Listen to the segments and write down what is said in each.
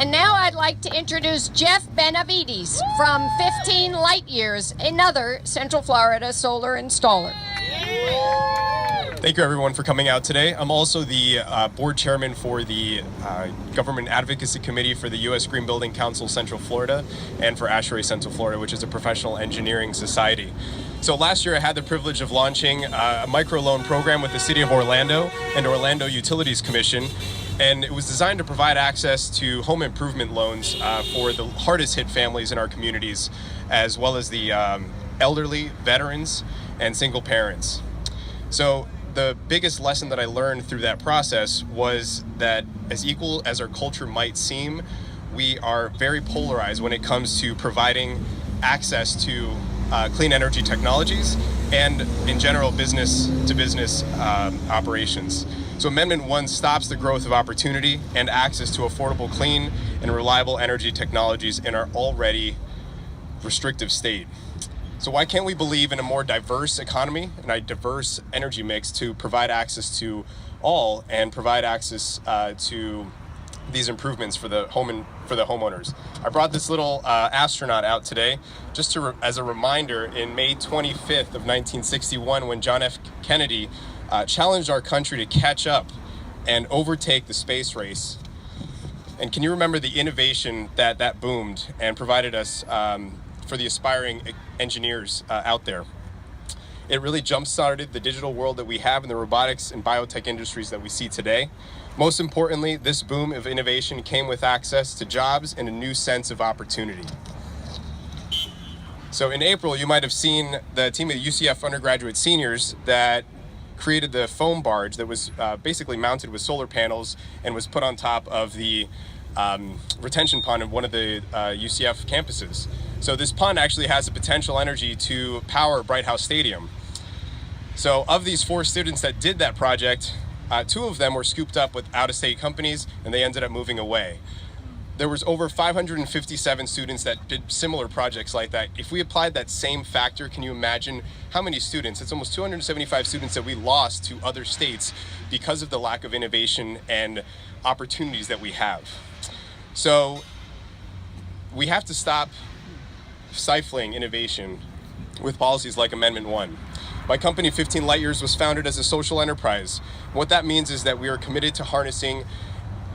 And now I'd like to introduce Jeff Benavides from 15 Light Years, another Central Florida solar installer. Thank you everyone for coming out today. I'm also the board chairman for the Government Advocacy Committee for the U.S. Green Building Council Central Florida and for ASHRAE Central Florida, which is a professional engineering society. So last year I had the privilege of launching a microloan program with the City of Orlando and Orlando Utilities Commission, and it was designed to provide access to home improvement loans for the hardest hit families in our communities, as well as the elderly, veterans, and single parents. So the biggest lesson that I learned through that process was that, as equal as our culture might seem, we are very polarized when it comes to providing access to clean energy technologies and, in general, business-to-business operations. So Amendment 1 stops the growth of opportunity and access to affordable, clean, and reliable energy technologies in our already restrictive state. So why can't we believe in a more diverse economy and a diverse energy mix to provide access to all and provide access to these improvements for the homeowners? I brought this little astronaut out today just as a reminder. In May 25th of 1961, when John F. Kennedy challenged our country to catch up and overtake the space race. And can you remember the innovation that boomed and provided us for the aspiring engineers out there? It really jump-started the digital world that we have in the robotics and biotech industries that we see today. Most importantly, this boom of innovation came with access to jobs and a new sense of opportunity. So in April, you might have seen the team of UCF undergraduate seniors that created the foam barge that was basically mounted with solar panels and was put on top of the retention pond of one of the UCF campuses. So this pond actually has the potential energy to power Bright House Stadium. So of these 4 students that did that project, 2 of them were scooped up with out-of-state companies and they ended up moving away. There was over 557 students that did similar projects like that. If we applied that same factor, can you imagine how many students? It's almost 275 students that we lost to other states because of the lack of innovation and opportunities that we have. So we have to stop stifling innovation with policies like Amendment 1. My company, 15 Light Years, was founded as a social enterprise. What that means is that we are committed to harnessing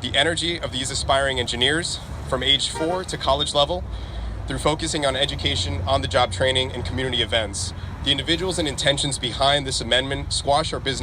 the energy of these aspiring engineers from age 4 to college level through focusing on education, on-the-job training, and community events. The individuals and intentions behind this amendment squash our business